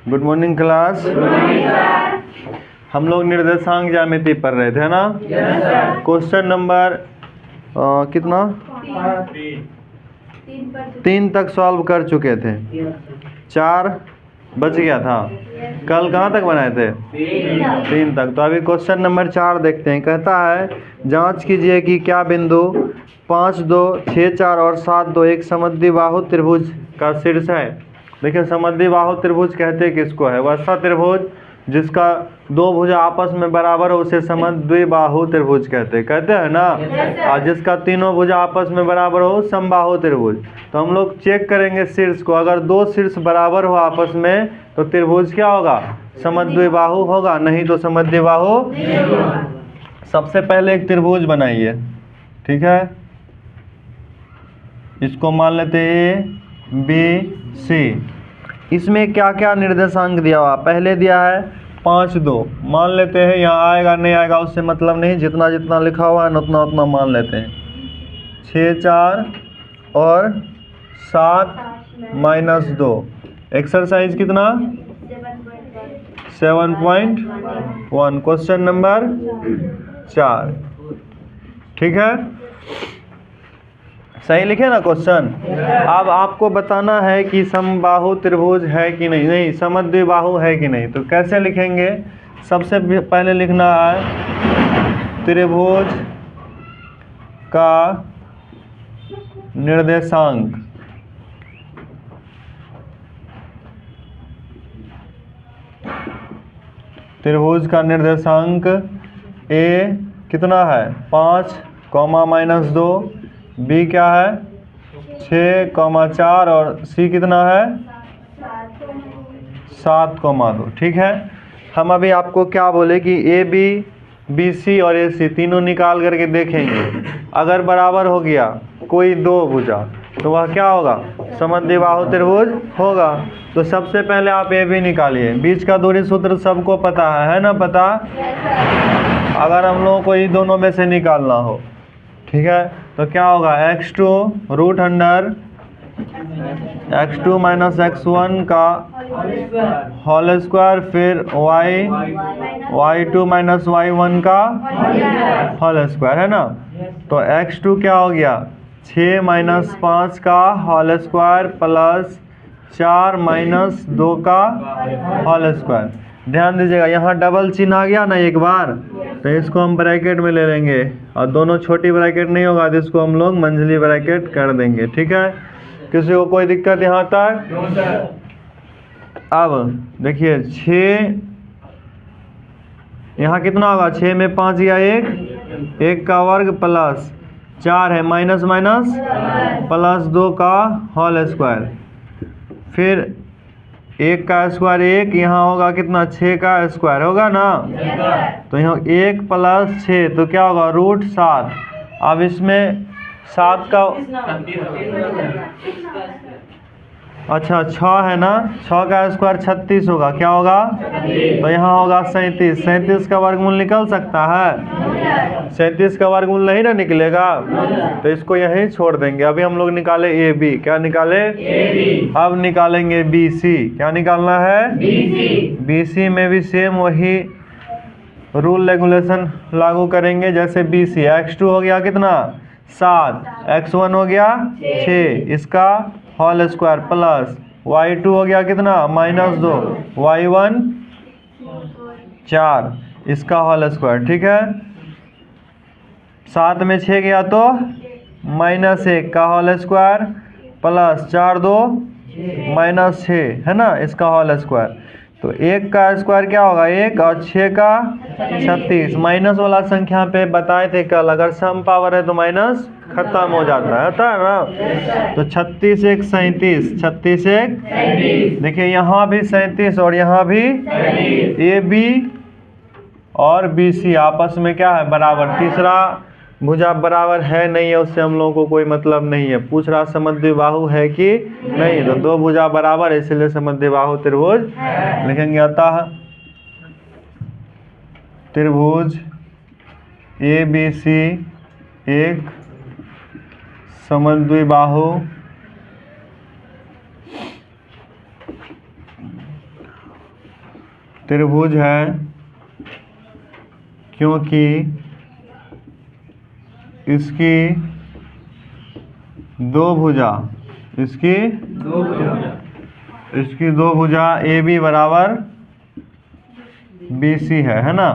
Good morning class. हम लोग निर्देशांक ज्यामिति पढ़ रहे थे ना। क्वेश्चन नंबर कितना 3 तक सॉल्व कर चुके थे, 4 बच गया था। कल कहाँ तक बनाए थे? 3 तक। तो अभी क्वेश्चन नंबर 4 देखते हैं। कहता है जांच कीजिए कि क्या बिंदु 5, 2, 6, 4 और 7, 2 एक समद्विबाहु त्रिभुज का शीर्ष है। देखिए समद्विबाहु त्रिभुज कहते किसको है? वैसा त्रिभुज जिसका 2 भुजा आपस में बराबर हो उसे समद्विबाहु त्रिभुज कहते हैं ना। और जिसका तीनों भुजा आपस में बराबर हो समबाहु त्रिभुज। तो हम लोग चेक करेंगे शीर्ष को। अगर 2 शीर्ष बराबर हो आपस में तो त्रिभुज क्या होगा? समद्विबाहु होगा, नहीं तो समद्विबाहु। सबसे पहले एक त्रिभुज बनाइए, ठीक है। इसको मान लेते हैं ABC। इसमें क्या क्या निर्देशांक दिया हुआ? पहले दिया है 5, 2 मान लेते हैं। यहाँ आएगा नहीं आएगा उससे मतलब नहीं, जितना जितना लिखा हुआ है ना उतना उतना मान लेते हैं। 6, 4 और 7 - 2। एक्सरसाइज कितना? 7.1। क्वेश्चन नंबर 4, ठीक है। सही लिखे ना क्वेश्चन। अब आपको बताना है कि समबाहु त्रिभुज है कि नहीं, नहीं समद्विबाहु है कि नहीं। तो कैसे लिखेंगे? सबसे पहले लिखना है त्रिभुज का निर्देशांक। त्रिभुज का निर्देशांक A कितना है? 5, -2। B क्या है? 6, 4 और C कितना है? 7, 2। ठीक है। हम अभी आपको क्या बोले कि AB, BC और AC तीनों निकाल करके देखेंगे। अगर बराबर हो गया कोई 2 भुजा तो वह क्या होगा? समद्विबाहु त्रिभुज होगा। तो सबसे पहले आप AB निकालिए। बीच का दूरी सूत्र सबको पता है ना? पता। अगर हम लोगों को इन दोनों में से निकालना हो, ठीक है, तो क्या होगा? x2 √अंडर x2 - x1 का होल स्क्वायर, फिर y2 - y1 का होल स्क्वायर, है ना। तो x2 क्या हो गया? 6 - 5 का होल स्क्वायर प्लस 4 - 2 का होल स्क्वायर। ध्यान दीजिएगा यहाँ डबल चिन्ह आ गया ना एक बार, तो इसको हम ब्रैकेट में ले लेंगे और दोनों छोटी ब्रैकेट नहीं होगा तो इसको हम लोग मंझली ब्रैकेट कर देंगे, ठीक है। किसी को कोई दिक्कत यहाँ तक? अब देखिए 6 यहाँ कितना होगा? 6 में 5 या 1 का वर्ग प्लस 4 है माइनस प्लस 2 का होल स्क्वायर, फिर 1 का स्क्वायर 1, यहाँ होगा कितना? 6 का स्क्वायर होगा ना। तो यहाँ 1 + 6 तो क्या होगा? √7। अब इसमें 7 का अच्छा 6 है ना, 6 का स्क्वायर 36 होगा। क्या होगा? तो यहाँ होगा 37। 37 का वर्गमूल निकल सकता है? 37 का वर्गमूल नहीं ना निकलेगा, तो इसको यहीं छोड़ देंगे। अभी हम लोग निकाले AB। क्या निकाले? AB। अब निकालेंगे BC। क्या निकालना है? BC में भी सेम वही रूल रेगुलेशन लागू करेंगे जैसे BC। x2 हो गया कितना? 7, x1 हो गया 6, इसका होल स्क्वायर प्लस y2 हो गया कितना? -2, y1 4, इसका होल स्क्वायर, ठीक है। 7 में 6 गया तो -1 का होल स्क्वायर प्लस 4, 2 -6, है ना, इसका होल स्क्वायर। तो 1 का स्क्वायर क्या होगा? 1 और 6 का 36। माइनस वाला संख्या पे बताए थे कल, अगर सम पावर है तो माइनस खत्म हो जाता है ना। तो 36 1 37, 36 1 देखिए यहाँ भी 37 और यहाँ भी AB और BC आपस में क्या है? बराबर। तीसरा भुजा बराबर है नहीं है उससे हम लोगों को कोई मतलब नहीं है। पूछ रहा समद्विबाहु है कि नहीं, तो 2 भुजा बराबर है इसलिए समद्विबाहु त्रिभुज लिखेंगे। अतः त्रिभुज ABC एक समद्विबाहु त्रिभुज है क्योंकि इसकी दो भुजा इसकी दो भुजा ए बी बराबर बी सी है ना।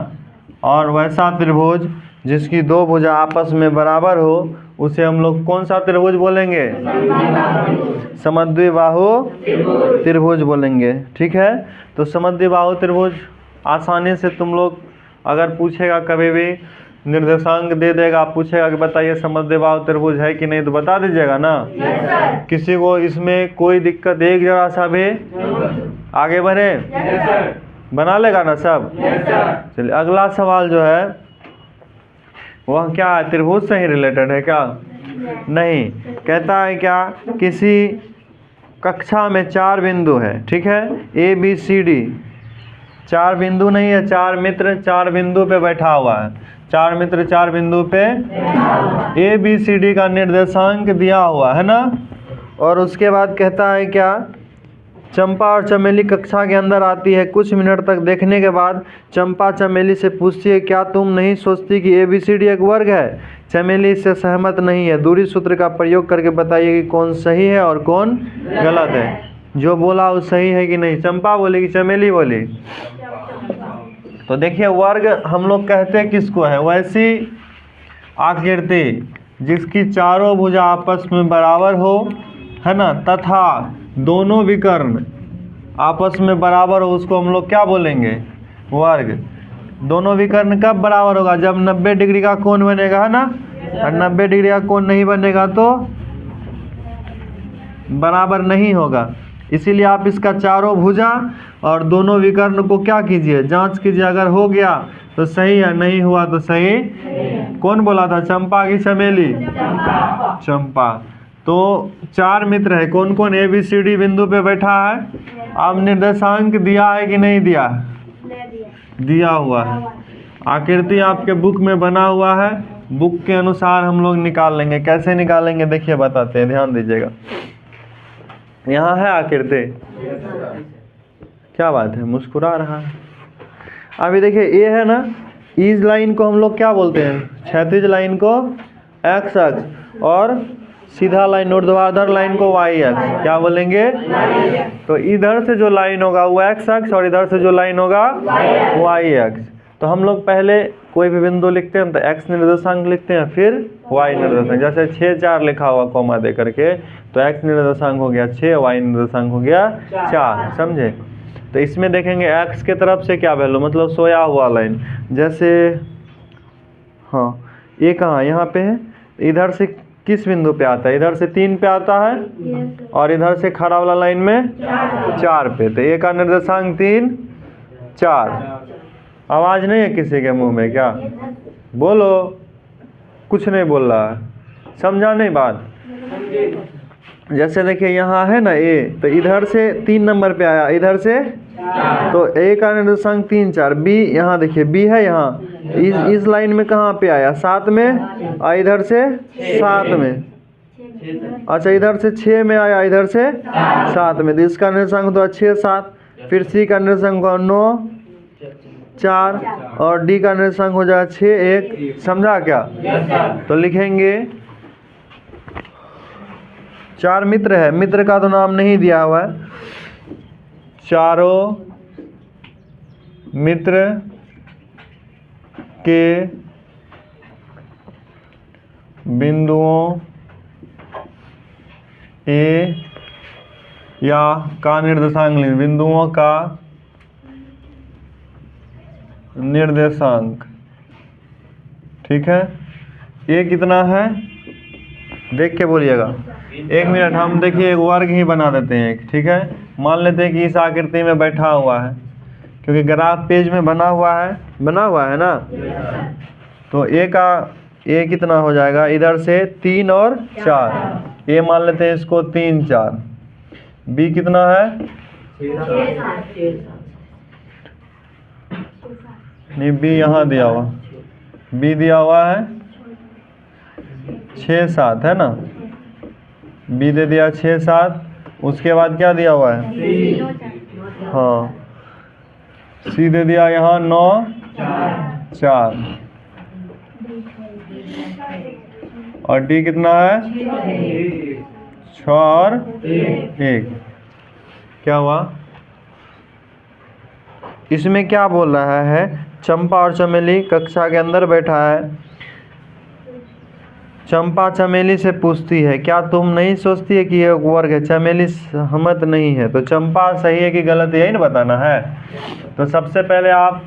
और वैसा त्रिभुज जिसकी दो भुजा आपस में बराबर हो उसे हम लोग कौन सा त्रिभुज बोलेंगे? समद्विबाहु त्रिभुज बोलेंगे। ठीक है, तो समद्विबाहु त्रिभुज आसानी से तुम लोग अगर पूछेगा कभी भी निर्देशांक दे देगा, पूछेगा कि बताइए समद्विबाहु त्रिभुज है कि नहीं, तो बता दीजिएगा ना। किसी को इसमें कोई दिक्कत एक जरा सा भी आगे बढ़े बना लेगा ना सब। चलिए अगला सवाल जो है वह क्या है? त्रिभुज से ही रिलेटेड है क्या? नहीं, कहता है क्या किसी कक्षा में 4 बिंदु है। ठीक है, ए बी सी डी 4 बिंदु नहीं है, 4 मित्र 4 बिंदु पे बैठा हुआ है। 4 मित्र 4 बिंदु पे ए बी सी डी का निर्देशांक दिया हुआ है ना। और उसके बाद कहता है क्या चंपा और चमेली कक्षा के अंदर आती है। कुछ मिनट तक देखने के बाद चंपा चमेली से पूछती है क्या तुम नहीं सोचती कि ए बी सी डी एक वर्ग है? चमेली इससे सहमत नहीं है। दूरी सूत्र का प्रयोग करके बताइए कि कौन सही है और कौन गलत है। जो बोला वो सही है कि नहीं? चंपा बोली कि चमेली बोली? तो देखिए वर्ग हम लोग कहते हैं किसको है? वैसी आकृति जिसकी चारों भुजा आपस में बराबर हो, है ना, तथा दोनों विकर्ण आपस में बराबर हो, उसको हम लोग क्या बोलेंगे? वर्ग। दोनों विकर्ण कब बराबर होगा? जब 90 डिग्री का कोण बनेगा, है ना। और 90 डिग्री का कोण नहीं बनेगा तो बराबर नहीं होगा। इसीलिए आप इसका चारों भुजा और दोनों विकर्ण को क्या कीजिए? जांच कीजिए। अगर हो गया तो सही है, नहीं हुआ तो सही। कौन बोला था, चंपा की चमेली? चंपा। तो 4 मित्र है, कौन कौन? ए बी सी डी बिंदु पे बैठा है। अब निर्देशांक दिया है कि नहीं दिया? दिया हुआ है। आकृति आपके बुक में बना हुआ है, बुक के अनुसार हम लोग निकाल लेंगे। कैसे निकालेंगे देखिए बताते हैं, ध्यान दीजिएगा। यहाँ है आकृति, क्या बात है मुस्कुरा रहा है। अभी देखिए ये है ना, इस लाइन को हम लोग क्या बोलते हैं? क्षैतिज लाइन को एक्स अक्ष और सीधा लाइन ऊर्ध्वाधर लाइन को वाई अक्ष क्या बोलेंगे? तो इधर से जो लाइन होगा वो एक्स अक्ष और इधर से जो लाइन होगा वाई अक्ष। तो हम लोग पहले कोई भी बिंदु लिखते हैं तो एक्स निर्देशांक लिखते हैं, फिर वाई निर्देशांक। जैसे 6 4 लिखा हुआ कॉमा दे करके, तो एक्स निर्देशांक हो गया 6, वाई निर्देशांक हो गया 4। समझे? तो इसमें देखेंगे एक्स के तरफ से क्या वैल्यू, मतलब सोया हुआ लाइन। जैसे हाँ ये कहाँ, यहाँ पे है। इधर से किस बिंदु पे आता है? इधर से 3 पे आता है और इधर से खड़ा वाला लाइन में 4 पे। तो ए का निर्देशांक 3 4। आवाज नहीं है किसी के मुंह में क्या? बोलो, कुछ नहीं बोल रहा है, समझा नहीं बात? जैसे देखिए यहाँ है ना ए, तो इधर से 3 नंबर पे आया, इधर से तो ए का निर्देशांक 3 4। बी यहाँ देखिए, बी है यहाँ, इस लाइन में कहाँ पे आया? 7 में, और इधर से 7 में। अच्छा इधर से 6 में आया, इधर से 7 में। तो इसका निर्देशांक तो 6 7। फिर सी का निर्देशांक 9 4 और डी का निर्देशांक हो जाएगा 6 1। समझा क्या? तो लिखेंगे 4 मित्र है, मित्र का तो नाम नहीं दिया हुआ है। चारों मित्र के बिंदुओं ए या का निर्देशांक लिख, बिंदुओं का निर्देशांक। ठीक है, ये कितना है देख के बोलिएगा। 1 मिनट, हम देखिए एक वर्ग ही बना देते हैं एक। ठीक है, मान लेते हैं कि इस आकृति में बैठा हुआ है, क्योंकि ग्राफ पेज में बना हुआ है ना। तो ए का ए कितना हो जाएगा? इधर से 3 और 4। ए मान लेते हैं इसको 3 4। बी कितना है? नहीं, बी यहाँ दिया हुआ, बी दिया हुआ है 6 7 है ना। बी दे दिया 6 7। उसके बाद क्या दिया हुआ है? हाँ सी दे दिया यहाँ 9 4 और डी कितना है 6 और 1। क्या हुआ? इसमें क्या बोल रहा है? चंपा और चमेली कक्षा के अंदर बैठा है। चंपा चमेली से पूछती है क्या तुम नहीं सोचती है कि ये वर्ग है? चमेली सहमत नहीं है। तो चंपा सही है कि गलत, यही ना बताना है। तो सबसे पहले आप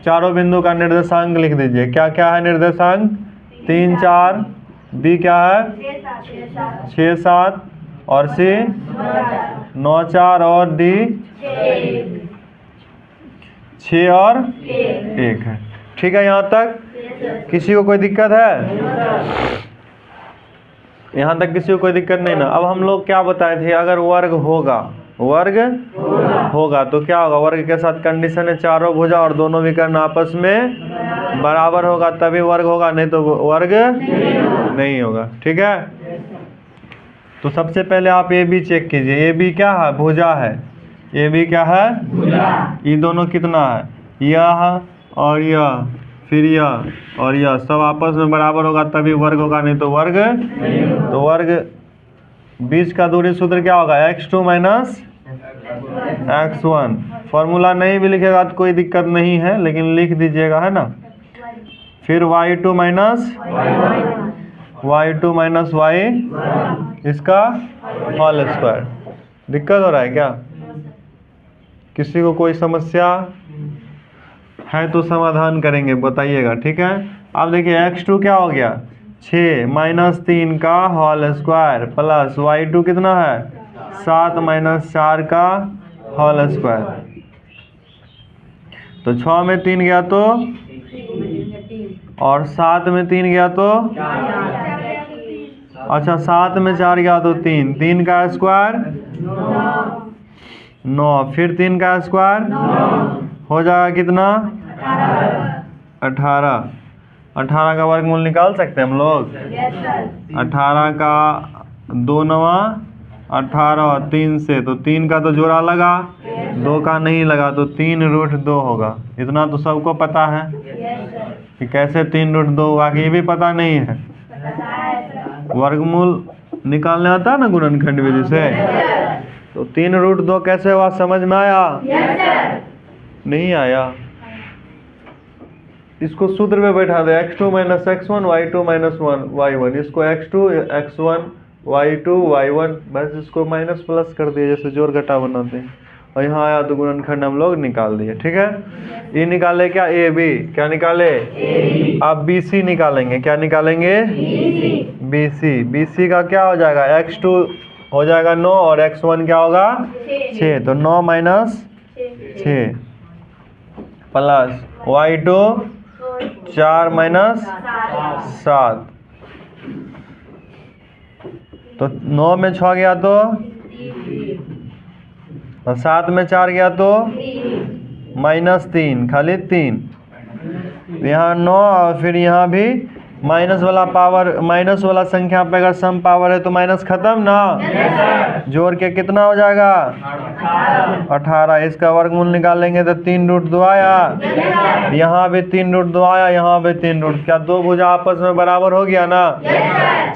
चारों बिंदु का निर्देशांक लिख दीजिए। क्या क्या है निर्देशांक? 3 4, बी क्या है 6 7 और सी 9 4 और डी 6 और 1 है। ठीक है, यहाँ तक किसी को कोई दिक्कत है? यहाँ तक किसी को कोई दिक्कत नहीं ना। अब हम लोग क्या बताए थे? अगर वर्ग होगा, वर्ग होगा तो क्या होगा? वर्ग के साथ कंडीशन है चारों भुजा और दोनों विकर्ण आपस में बराबर होगा तभी वर्ग होगा, नहीं तो वर्ग नहीं होगा। ठीक है, तो सबसे पहले आप ए बी चेक कीजिए। ए बी क्या है? भुजा है। ए बी क्या है? ये दोनों कितना है? यह और यह, फिर यह और यह, सब आपस में बराबर होगा तभी वर्ग होगा, नहीं तो वर्ग तो वर्ग बीच का दूरी सूत्र क्या होगा? x2 minus x1। फॉर्मूला नहीं भी लिखेगा तो कोई दिक्कत नहीं है, लेकिन लिख दीजिएगा, है ना। फिर y2 माइनस y इसका होल स्क्वायर। दिक्कत हो रहा है क्या? किसी को कोई समस्या है तो समाधान करेंगे, बताइएगा। ठीक है, अब देखिए x2 क्या हो गया? 6 माइनस 3 का होल स्क्वायर प्लस y2 कितना है? 7 माइनस 4 का होल स्क्वायर। तो 6 में 3 गया तो और 7 में 3 गया तो अच्छा 7 में 4 गया तो 3, 3 का स्क्वायर 9, फिर 3 का स्क्वायर हो जाएगा कितना? 18। 18 का वर्गमूल निकाल सकते हैं हम लोग। 18 का 2 नवा 18 और 3 से, तो 3 का तो जोड़ा लगा, 2 का नहीं लगा, तो 3√2 होगा। इतना तो सबको पता है कि कैसे 3√2 होगा, कि ये भी पता नहीं है। वर्गमूल निकालने आता है ना गुणनखंड विधि से, तो 3√2 कैसे हुआ समझ में आया? नहीं आया? इसको सूत्र में बैठा दे, x2 minus x1 y2 minus y1। इसको x2 x1 y2 y1, बस इसको माइनस प्लस कर दिए, जैसे जोड़ घटा बनाते हैं। और यहाँ आया तो गुणनखंड हम लोग निकाल दिए। ठीक है, ये निकाले क्या? A B. क्या निकाले? अब बी सी निकालेंगे। क्या निकालेंगे? B C. बी सी का क्या हो जाएगा? x2 हो जाएगा 9 और x1 क्या होगा? 6। तो 9 माइनस 6 प्लस y2 4 माइनस 7। तो 9 में 6 गया तो और 7 में 4 गया तो माइनस 3, खाली 3। यहाँ 9 और फिर यहाँ भी माइनस वाला पावर, माइनस वाला संख्या पे अगर सम पावर है तो माइनस खत्म ना। जोड़ के कितना हो जाएगा? 18। इसका वर्गमूल निकालेंगे तो 3√2 आया। यहाँ भी 3√2 आया, यहाँ भी 3√2। क्या दो भुजा आपस में बराबर हो गया ना?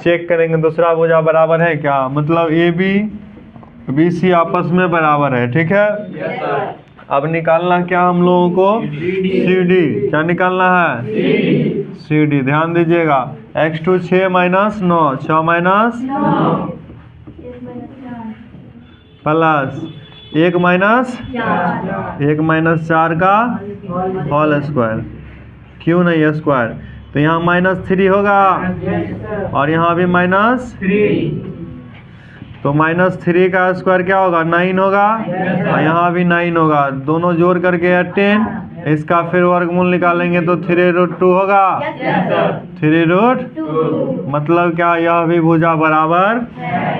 चेक करेंगे दूसरा भुजा बराबर है क्या, मतलब ए बी बी सी आपस में बराबर है। ठीक है, अब निकालना क्या हम लोगों को? C D. क्या निकालना है? C D. ध्यान दीजिएगा, x2 6 minus 9, 6 minus plus 1 minus 4 का होल स्क्वायर। क्यों नहीं स्क्वायर? तो यहाँ -3 होगा और यहाँ भी -3, तो -3 का स्क्वायर क्या होगा? 9 होगा और यहाँ भी 9 होगा। दोनों जोड़ करके 18। इसका फिर वर्गमूल निकालेंगे तो 3√2 होगा। 3√2 मतलब क्या? यह भी भुजा बराबर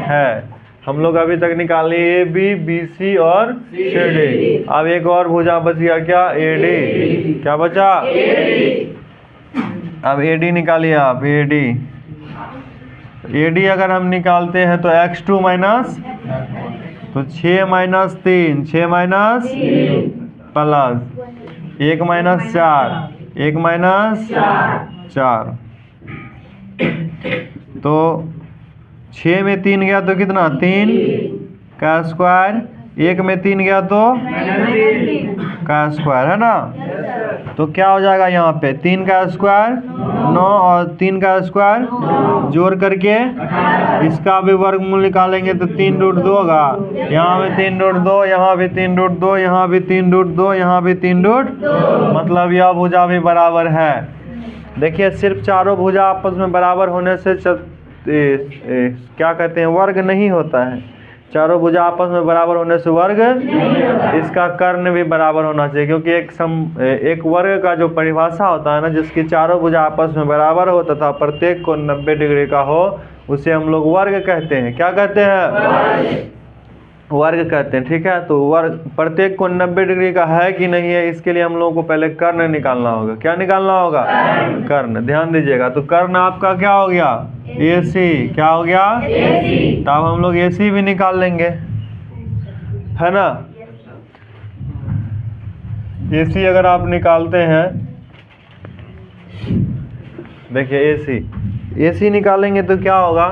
है। हम लोग अभी तक निकाले ए बी बी सी और सी डी। अब एक और भुजा बच गया, क्या? A D. क्या बचा? अब ए डी निकालिए आप। ए डी अगर हम निकालते हैं तो x2 माइनस, तो 6 minus 3, 6 minus plus 1 minus 4, 1 minus 4, तो 6 में 3 गया तो कितना 3 का स्क्वायर, 1 में 3 गया तो का स्क्वायर, है ना। तो क्या हो जाएगा यहाँ पे 3 का स्क्वायर 9 और 3 का स्क्वायर जोड़ करके इसका भी वर्गमूल निकालेंगे तो 3√2 होगा। यहाँ भी 3√2, यहाँ भी 3√2, यहाँ भी 3√2, यहाँ भी 3√2, मतलब यह भुजा भी बराबर है। देखिए सिर्फ चारों भुजा आपस में बराबर होने से क्या कहते हैं वर्ग नहीं होता है। चारों भुजा आपस में बराबर होने से वर्ग, इसका कर्ण भी बराबर होना चाहिए, क्योंकि एक वर्ग का जो परिभाषा होता है ना, जिसकी चारों भुजा आपस में बराबर हो तथा प्रत्येक कोण 90 डिग्री का हो, उसे हम लोग वर्ग कहते हैं। क्या कहते हैं? वर्ग कहते हैं। ठीक है, तो वर्ग प्रत्येक कोण 90 डिग्री का है कि नहीं है, इसके लिए हम लोगों को पहले कर्ण निकालना होगा। क्या निकालना होगा? कर्ण। ध्यान दीजिएगा, तो कर्ण आपका क्या हो गया? AC। क्या हो गया? AC। तब हम लोग AC भी निकाल लेंगे, है ना। AC अगर आप निकालते हैं, देखिए AC निकालेंगे तो क्या होगा?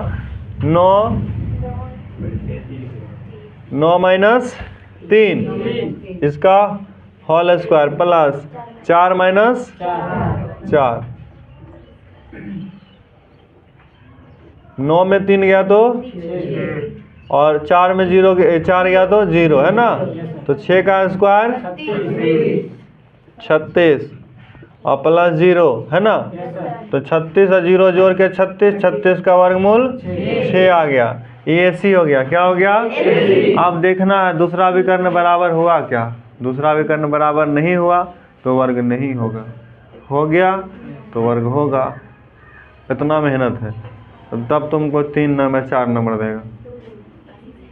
9 माइनस 3 इसका होल स्क्वायर प्लस 4 माइनस 4, 9 में 3 गया तो और 4 में 4 गया तो 0, है ना। तो 6 का स्क्वायर 36 और प्लस 0, है ना। तो 36 और 0 जोड़ के 36 का वर्गमूल 6 आ गया। ये AC हो गया। क्या हो गया? अब देखना है दूसरा विकर्ण बराबर हुआ क्या। दूसरा विकर्ण बराबर नहीं हुआ तो वर्ग नहीं होगा, हो गया तो वर्ग होगा। इतना मेहनत है, तब तुमको 3 न में 4 नंबर देगा।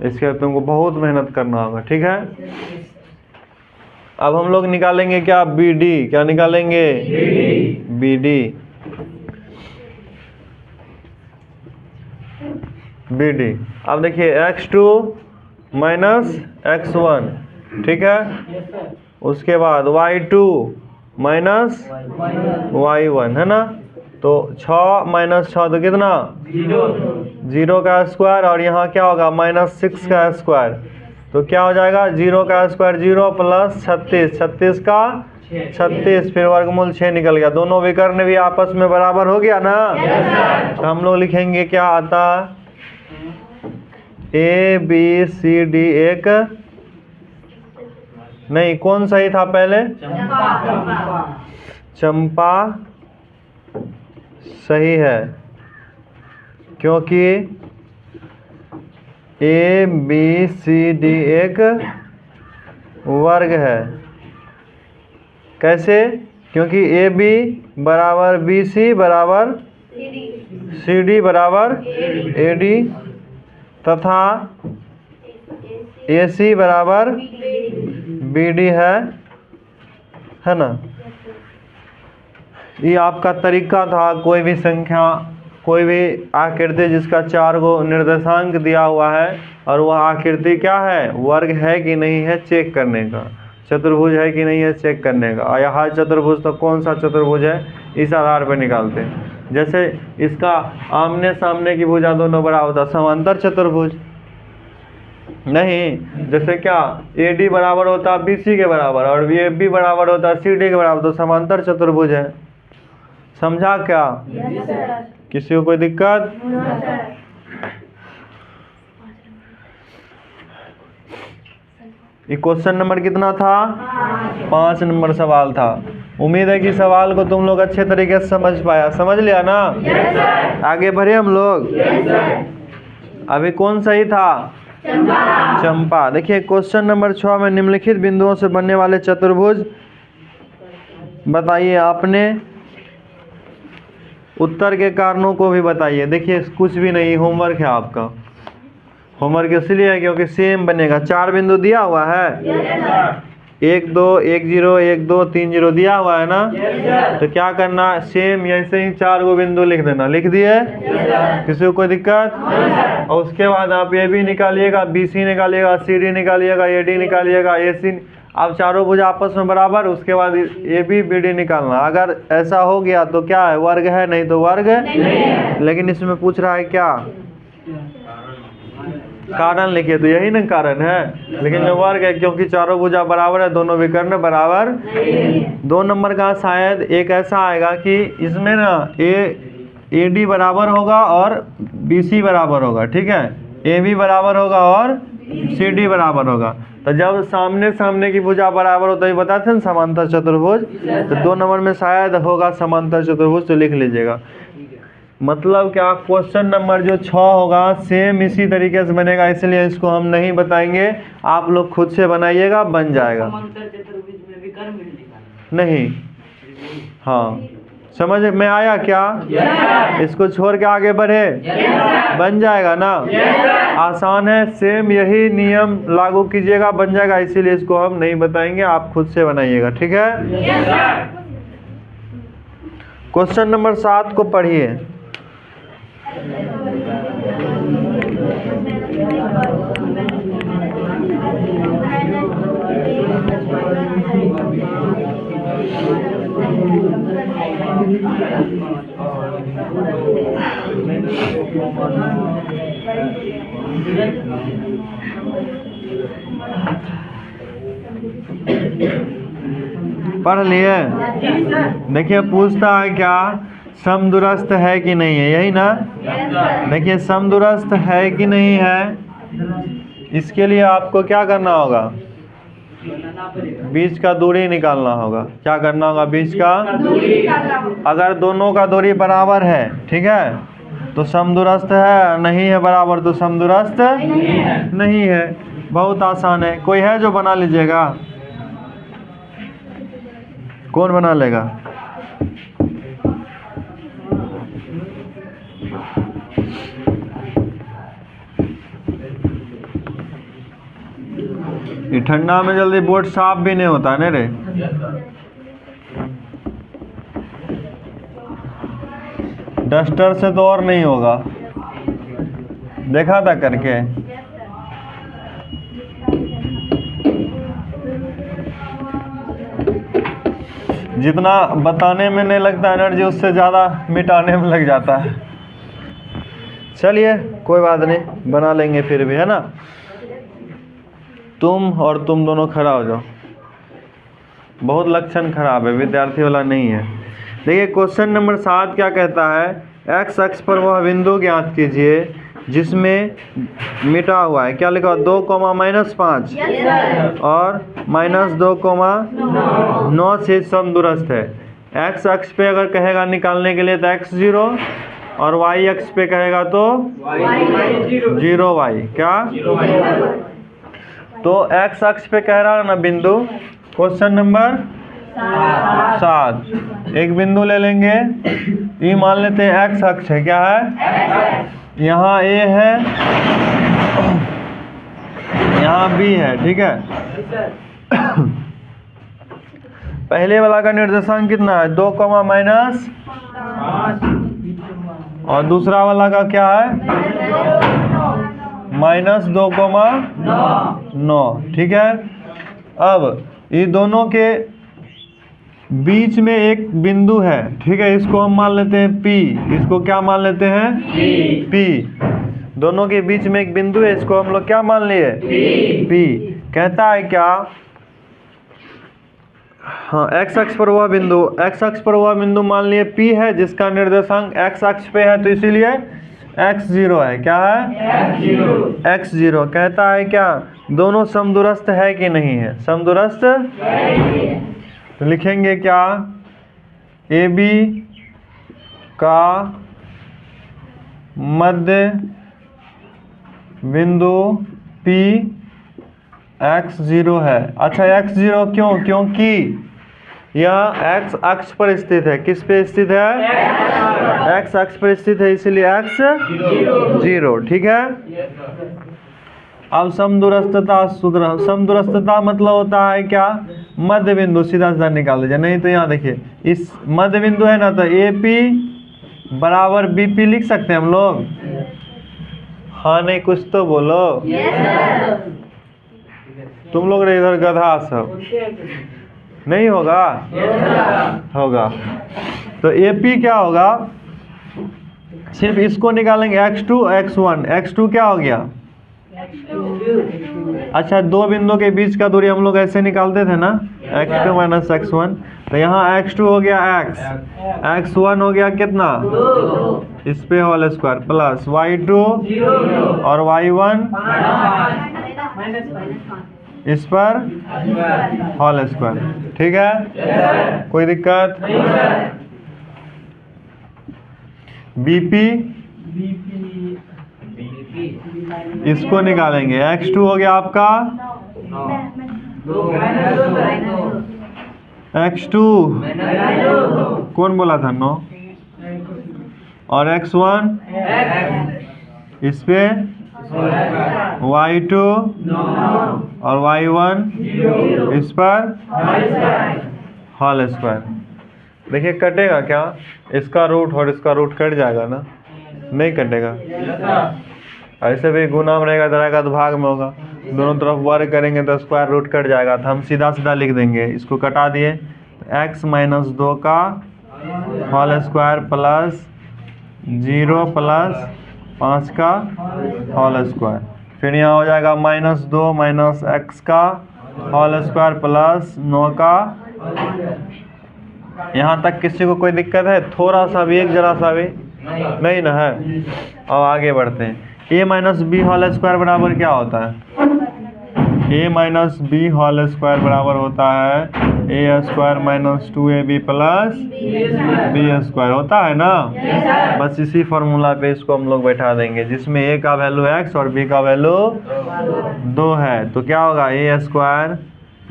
इसके लिए तुमको बहुत मेहनत करना होगा। ठीक है, अब हम लोग निकालेंगे क्या? BD। क्या निकालेंगे? BD। अब देखिए x2 माइनस x1, ठीक है। उसके बाद y2 माइनस y1, है ना। तो 6 माइनस 6 तो कितना? 0 का स्क्वायर, और यहाँ क्या होगा? -6 का स्क्वायर। तो क्या हो जाएगा? 0 का स्क्वायर 0 प्लस 36 का 36, फिर वर्गमूल 6 निकल गया। दोनों विकर्ण भी आपस में बराबर हो गया ना। तो हम लोग लिखेंगे क्या आता? ABCD एक नहीं, कौन सही था पहले? चंपा सही है, क्योंकि ABCD एक वर्ग है। कैसे? क्योंकि AB बराबर BC बराबर CD बराबर AD तथा AC बराबर BD है ना। ये आपका तरीका था। कोई भी संख्या, कोई भी आकृति जिसका 4 गो निर्देशांक दिया हुआ है और वह आकृति क्या है, वर्ग है कि नहीं है चेक करने का, चतुर्भुज है कि नहीं है चेक करने का। और यह चतुर्भुज तो कौन सा चतुर्भुज है, इस आधार पर निकालते हैं। जैसे इसका आमने सामने की भुजा दोनों बराबर होता, समांतर चतुर्भुज नहीं। जैसे क्या AD बराबर होता BC के बराबर और AB बराबर होता CD के बराबर, तो समांतर चतुर्भुज है। समझा क्या? किसी को कोई दिक्कत? ये क्वेश्चन नंबर कितना था? 5 नंबर सवाल था। उम्मीद है कि सवाल को तुम लोग अच्छे तरीके से समझ पाया। समझ लिया ना? आगे बढ़े हम लोग। अभी कौन सही था? चंपा। देखिए क्वेश्चन नंबर 6 में निम्नलिखित बिंदुओं से बनने वाले चतुर्भुज बताइए। आपने उत्तर के कारणों को भी बताइए। देखिए कुछ भी नहीं, होमवर्क है आपका। होमवर्क इसलिए है क्योंकि सेम बनेगा। 4 बिंदु दिया हुआ है, 1 2 1 0 1 2 3 0 दिया हुआ है ना। तो क्या करना, सेम ऐसे ही 4 गो बिंदु लिख देना। लिख दिए? किसी को कोई दिक्कत? और उसके बाद आप AB निकालिएगा, BC निकालिएगा, CD निकालिएगा, AD निकालिएगा, AC अब चारों भुजा आपस में बराबर, उसके बाद ए बी बी डी निकालना। अगर ऐसा हो गया तो क्या है, वर्ग है, नहीं तो वर्ग नहीं है। लेकिन इसमें पूछ रहा है क्या, कारण लिखिए, तो यही ना कारण है। लेकिन जो वर्ग है, क्योंकि चारों भुजा बराबर है, दोनों विकर्ण बराबर। 2 नंबर का शायद एक ऐसा आएगा कि इसमें ना ए डी बराबर होगा और बी सी बराबर होगा, ठीक है, ए बी बराबर होगा और सी डी बराबर होगा। तो जब सामने सामने की भुजा बराबर हो तो ये बताते हैं ना समांतर चतुर्भुज। तो 2 नंबर में शायद होगा समांतर चतुर्भुज, तो लिख लीजिएगा। मतलब क्या, क्वेश्चन नंबर जो 6 होगा सेम इसी तरीके से बनेगा, इसलिए इसको हम नहीं बताएंगे, आप लोग खुद से बनाइएगा, बन जाएगा। नहीं, हाँ, समझ में आया क्या? इसको छोड़ के आगे बढ़े, बन जाएगा ना? आसान है, सेम यही नियम लागू कीजिएगा, बन जाएगा। इसीलिए इसको हम नहीं बताएंगे, आप खुद से बनाइएगा, ठीक है? क्वेश्चन नंबर 7 को पढ़िए। पढ़ लिए? देखिए पूछता है क्या, समदूरस्थ है कि नहीं है, यही ना? देखिए समदूरस्थ है कि नहीं है, इसके लिए आपको क्या करना होगा, बीच का दूरी निकालना होगा। क्या करना होगा, बीच का दूरी। अगर दोनों का दूरी बराबर है, ठीक है, तो समदूरस्थ है, नहीं है बराबर तो समदूरस्थ नहीं है। बहुत आसान है। कोई है जो बना लीजिएगा? कौन बना लेगा? ये ठंडा में जल्दी बोर्ड साफ भी नहीं होता है रे। डस्टर से तो और नहीं होगा, देखा था करके। जितना बताने में नहीं लगता एनर्जी, उससे ज़्यादा मिटाने में लग जाता है। चलिए कोई बात नहीं, बना लेंगे फिर भी, है ना? तुम और तुम दोनों खड़ा हो जाओ। बहुत लक्षण खराब है, विद्यार्थी वाला नहीं है। देखिए क्वेश्चन नंबर 7 क्या कहता है, एक्स अक्ष पर वह बिंदु ज्ञात कीजिए जिसमें मिटा हुआ है, क्या लिखा हुआ, 2, -5 और -2, 9 से समदूरस्थ है। एक्स अक्ष पे अगर कहेगा निकालने के लिए तो x0, और y अक्ष पे कहेगा तो 0y, क्या? तो x अक्ष पे कह रहा है ना बिंदु, क्वेश्चन नंबर 7। एक बिंदु ले लेंगे, ये मान लेते हैं x अक्ष है, क्या है? यहाँ A है, यहाँ B है, ठीक है। पहले वाला का निर्देशांक कितना है, 2, -5, और दूसरा वाला का क्या है, -2,9, ठीक है। अब ये दोनों के बीच में एक बिंदु है, ठीक है, इसको हम मान लेते हैं P। इसको क्या मान लेते हैं, P। दोनों के बीच में एक बिंदु है, इसको हम लोग क्या मान लिए, P। कहता है क्या, हाँ, x अक्ष पर वह बिंदु, x अक्ष पर वह बिंदु मान लिए P है, जिसका निर्देशांक x अक्ष पे है, तो इसीलिए x0 है, क्या है, x0। कहता है क्या, दोनों समदूरस्थ है कि नहीं है, समदूरस्थ। तो लिखेंगे क्या, AB का मध्य बिंदु P x0 है। अच्छा x0 क्यों, क्योंकि यह x अक्ष पर स्थित है। किस पे स्थित है, x अक्ष पर स्थित है, इसलिए x0, ठीक है। अब समदूरस्थता सूत्र, समदूरस्थता मतलब होता है क्या, मध्य बिंदु, सीधा सीधा निकाल दीजिए। नहीं तो यहाँ देखिए, इस मध्य बिंदु है ना, तो AP बराबर BP लिख सकते हैं हम लोग। हाँ नहीं, कुछ तो बोलो। तुम लोग रे इधर गधा सब नहीं होगा। होगा तो AP क्या होगा, सिर्फ इसको निकालेंगे x2 x1। x2 क्या हो गया, अच्छा दो बिंदु के बीच का दूरी हम लोग ऐसे निकालते थे ना, x2 माइनस x1। तो यहाँ x2 हो गया x, x1 हो गया कितना, इस पे होल स्क्वायर प्लस y2 और y1 इस पर होल स्क्वायर। ठीक है, कोई दिक्कत। BP इसको निकालेंगे, x2 हो गया आपका x2 कौन बोला था 9, और x1 इस पे y2 और y1 इस पर होल स्क्वायर। देखिए कटेगा क्या, इसका रूट और इसका रूट कट जाएगा ना, नहीं कटेगा। ऐसे भी गुना में रहेगा, इधर तो भाग में होगा, दोनों तरफ वर्ग करेंगे तो स्क्वायर रूट कट जाएगा। तो हम सीधा सीधा लिख देंगे, इसको कटा दिए, x माइनस 2 का होल स्क्वायर प्लस 0 प्लस 5 का होल स्क्वायर। फिर यहाँ हो जाएगा -2 माइनस x का होल स्क्वायर प्लस 9 का। यहाँ तक किसी को कोई दिक्कत है, थोड़ा सा भी, एक जरा सा भी नहीं ना है। अब आगे बढ़ते हैं। a minus B whole square बराबर क्या होता है, a minus B whole square बराबर होता है a square minus 2ab plus b square, होता है ना। बस इसी फार्मूला पे इसको हम लोग बैठा देंगे, जिसमें a का वैल्यू x और b का वैल्यू 2 है। तो क्या होगा, a square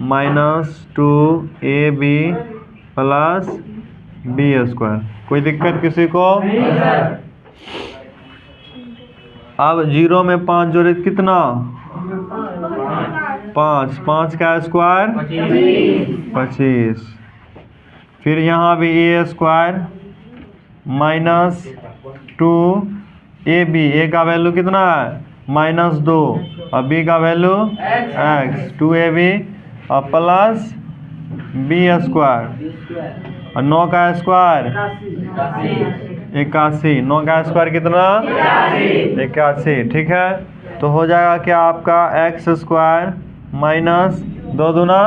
minus 2ab plus b square. कोई दिक्कत किसी को। अब 0 में 5 जोड़े कितना, 5, 5 का स्क्वायर 25। फिर यहाँ भी a square minus 2ab, a का वैल्यू कितना है -2 और b का वैल्यू x, 2ab और प्लस b स्क्वायर और 9 का स्क्वायर 81, 9 का स्क्वायर कितना 81। ठीक है, तो हो जाएगा क्या आपका x स्क्वायर माइनस 2 दूना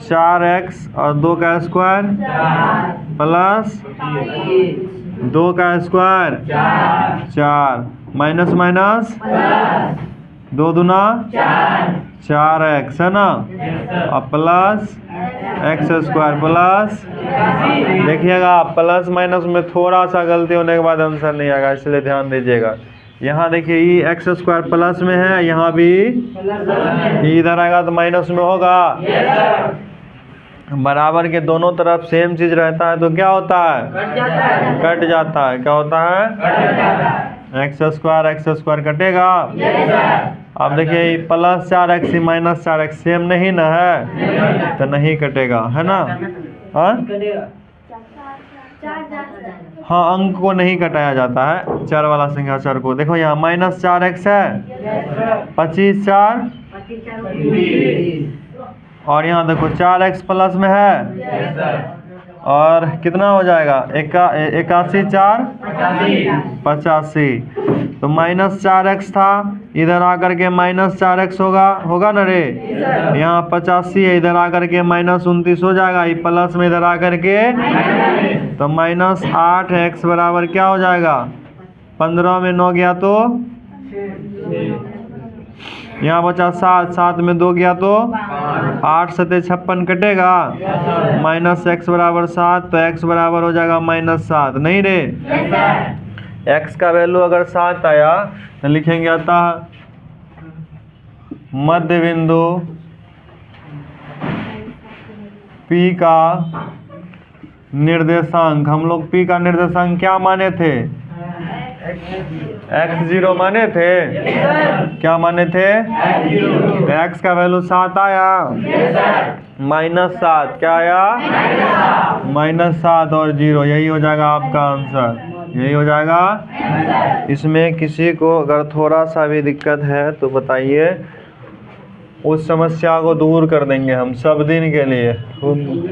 4x और 2 का स्क्वायर प्लस 2 का स्क्वायर 4, माइनस माइनस 2 दूना 4x है ना, और प्लस x स्क्वायर प्लस, देखिएगा प्लस माइनस में थोड़ा सा गलती होने के बाद आंसर नहीं आएगा, इसलिए ध्यान दीजिएगा। यहाँ देखिए ये x स्क्वायर प्लस में है, यहाँ भी इधर आएगा तो माइनस में होगा। बराबर के दोनों तरफ सेम चीज रहता है तो क्या होता है, कट जाता है। क्या होता है, x स्क्वायर कटेगा। अब देखिए plus 4x minus 4x same नहीं ना है, तो नहीं कटेगा, है ना। हाँ, अंक को नहीं कटाया जाता है, 4 वाला संख्या चर को। देखो यहाँ -4x है, 25 4 और यहाँ देखो 4x प्लस में है, और कितना हो जाएगा 81 4 85। तो -4x था, इधर आकर के -4x होगा ना रे, यहाँ 85 है, इधर आकर के -29 हो जाएगा, ये प्लस में इधर आकर के, तो -8x बराबर क्या हो जाएगा, 15 में 9 गया तो यहाँ बचा 7, 7 में 2 गया तो 8 7 56 कटेगा, -x बराबर 7, तो x बराबर हो जाएगा -7। नहीं रे, x का वैल्यू अगर 7 आया तो लिखेंगे अतः मध्य बिंदु P का निर्देशांक, हम लोग P का निर्देशांक क्या माने थे, x0 माने थे। क्या माने थे, तो x का वैल्यू 7 आया, -7 क्या आया, -7 और 0, यही हो जाएगा आपका आंसर, यही हो जाएगा। इसमें किसी को अगर थोड़ा सा भी दिक्कत है तो बताइए। उस समस्या को दूर कर देंगे हम सब दिन के लिए,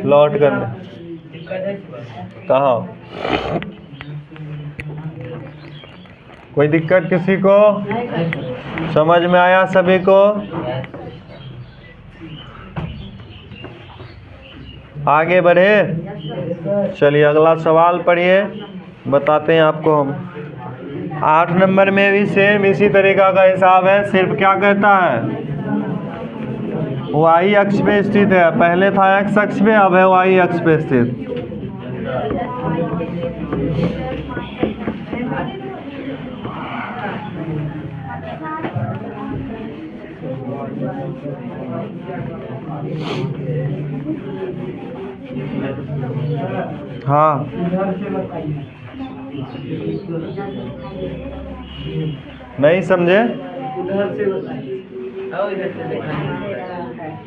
लौट कर। कहाँ कोई दिक्कत किसी को? समझ में आया सभी को? आगे बढ़े, चलिए अगला सवाल पढ़िए, बताते हैं आपको हम। 8 नंबर में भी सेम इसी तरीका का हिसाब है, सिर्फ क्या कहता है y अक्ष पे स्थित है। पहले था x अक्ष पे, अब है y अक्ष पे स्थित। हाँ नहीं समझे?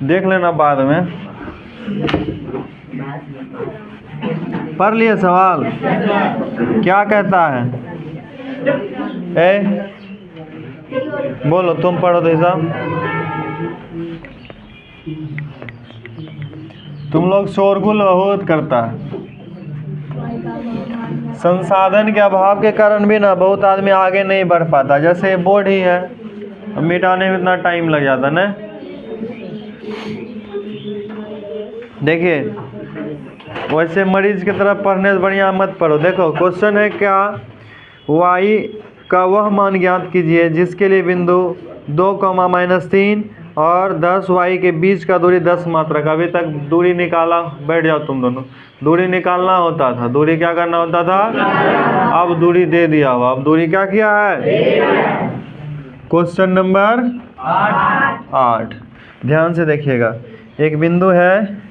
देख लेना बाद में। पढ़ लिए सवाल? क्या कहता है? बोलो, तुम पढ़ो तो हिसाब। तुम लोग शोरगुल बहुत करता है। संसाधन के अभाव के कारण भी ना बहुत आदमी आगे नहीं बढ़ पाता। जैसे बोर्ड ही है, मिटाने में इतना टाइम लग जाता ना। देखिए, वैसे मरीज की तरफ पढ़ने से बढ़िया मत पढ़ो। देखो क्वेश्चन है क्या, y का वह मान ज्ञात कीजिए जिसके लिए बिंदु 2,-3 और 10y के बीच का दूरी 10 मात्रक। अभी तक दूरी निकाला, बैठ जाओ तुम दोनों। दूरी निकालना होता था, दूरी क्या करना होता था? अब दूरी दे दिया हुआ। अब दूरी क्या किया है? क्वेश्चन नंबर 8 ध्यान से देखिएगा। एक बिंदु है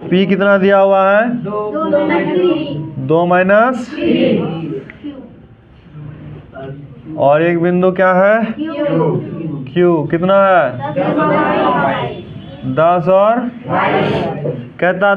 P कितना दिया हुआ है? 2 माइनस, और एक बिंदु क्या है? Q कितना है? 10 और कहता